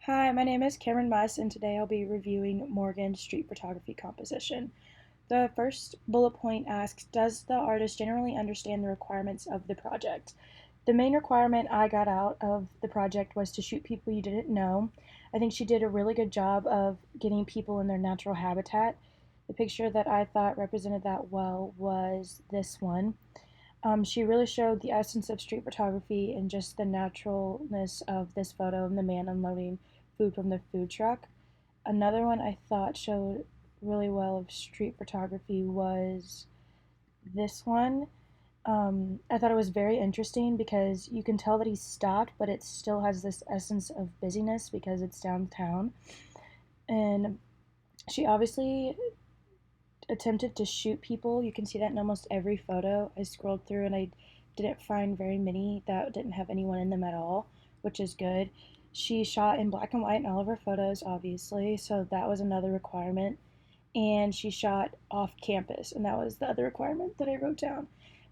Hi, my name is Camryn, and today I'll be reviewing Morgan's street photography composition. The first bullet point asks, does the artist generally understand the requirements of the project? The main requirement I got out of the project was to shoot people you didn't know. I think she did a really good job of getting people in their natural habitat. The picture that I thought represented that well was this one. She really showed the essence of street photography and just the naturalness of this photo of the man unloading food from the food truck. Another one I thought showed really well of street photography was this one. I thought it was very interesting because you can tell that he's stopped, but it still has this essence of busyness because it's downtown. And she obviously attempted to shoot people. You can see that in almost every photo. I scrolled through and I didn't find very many that didn't have anyone in them at all, which is good. She shot in black and white in all of her photos, obviously, so that was another requirement. And she shot off campus, and that was the other requirement that I wrote down.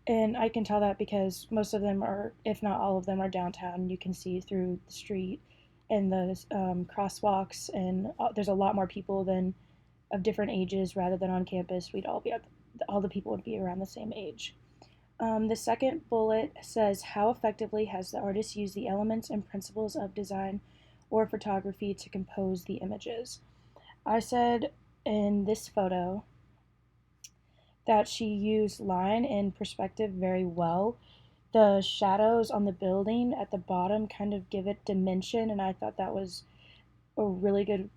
And I can tell that because most of them are, if not all of them, are downtown. You can see through the street and the crosswalks, and there's a lot more people than of different ages rather than on campus. We'd all be all the people would be around the same age. The second bullet says, how effectively has the artist used the elements and principles of design or photography to compose the images? I said in this photo that she used line and perspective very well. The shadows on the building at the bottom kind of give it dimension, and I thought that was a really good.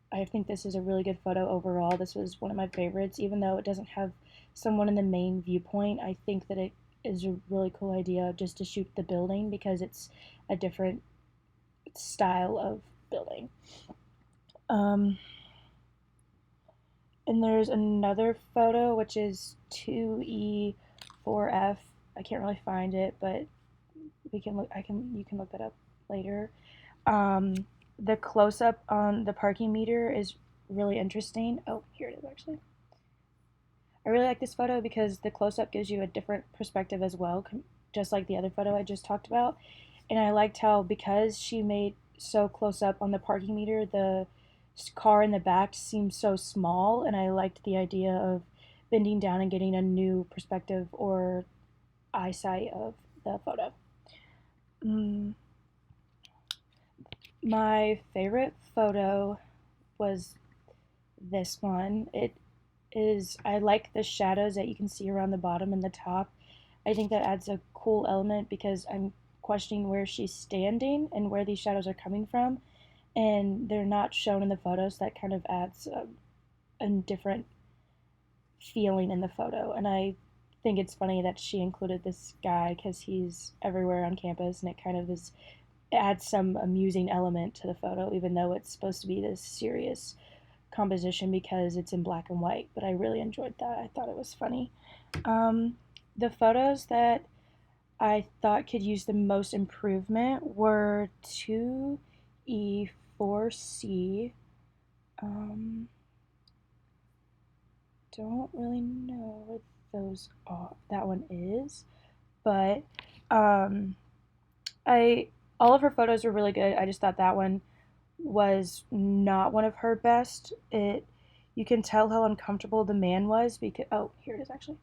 I think this is a really good photo overall. This was one of my favorites, even though it doesn't have someone in the main viewpoint. I think that it is a really cool idea just to shoot the building because it's a different style of building. Um, and there's another photo which is 2E4F. I can't really find it, but we can look. You can look that up later. Um, the close up on the parking meter is really interesting. Oh, here it is actually. I really like this photo because the close up gives you a different perspective as well, just like the other photo I just talked about. And I liked how, because she made so close up on the parking meter, the car in the back seemed so small. And I liked the idea of bending down and getting a new perspective or eyesight of the photo. Mm, my favorite photo was this one. I like the shadows that you can see around the bottom and the top. I think that adds a cool element because I'm questioning where she's standing and where these shadows are coming from, and they're not shown in the photos. So that kind of adds a different feeling in the photo. And I think it's funny that she included this guy because he's everywhere on campus, and it kind of is it adds some amusing element to the photo, even though it's supposed to be this serious composition because it's in black and white. But I really enjoyed that. I thought it was funny. Um, the photos that I thought could use the most improvement were 2E4C. Um, don't really know what those are. That one is, but um, I all of her photos were really good. I just thought that one was not one of her best. It You can tell how uncomfortable the man was because here it is actually.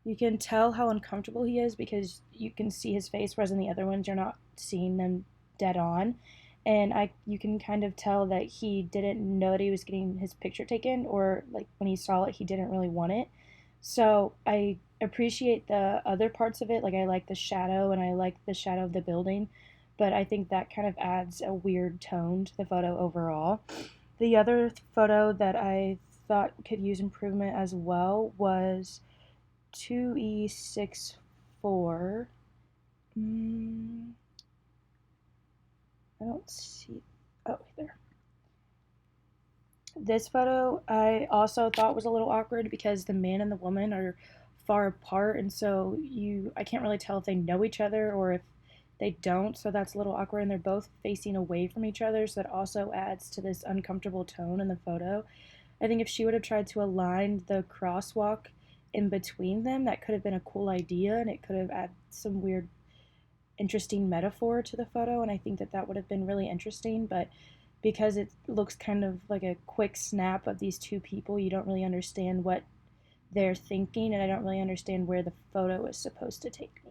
You can tell how uncomfortable he is because you can see his face, whereas in the other ones you're not seeing them dead on. And I you can kind of tell that he didn't know that he was getting his picture taken, or like when he saw it he didn't really want it. So I appreciate the other parts of it. Like I like the shadow and I like the shadow of the building, but I think that kind of adds a weird tone to the photo overall. The other photo that I thought could use improvement as well was 2E64. I don't see. Oh, there. This photo I also thought was a little awkward because the man and the woman are far apart, and so I can't really tell if they know each other or if they don't, so that's a little awkward, and they're both facing away from each other, so that also adds to this uncomfortable tone in the photo. I think if she would have tried to align the crosswalk in between them, that could have been a cool idea, and it could have added some weird interesting metaphor to the photo, and I think that that would have been really interesting, but because it looks kind of like a quick snap of these two people, you don't really understand what they're thinking, and I don't really understand where the photo is supposed to take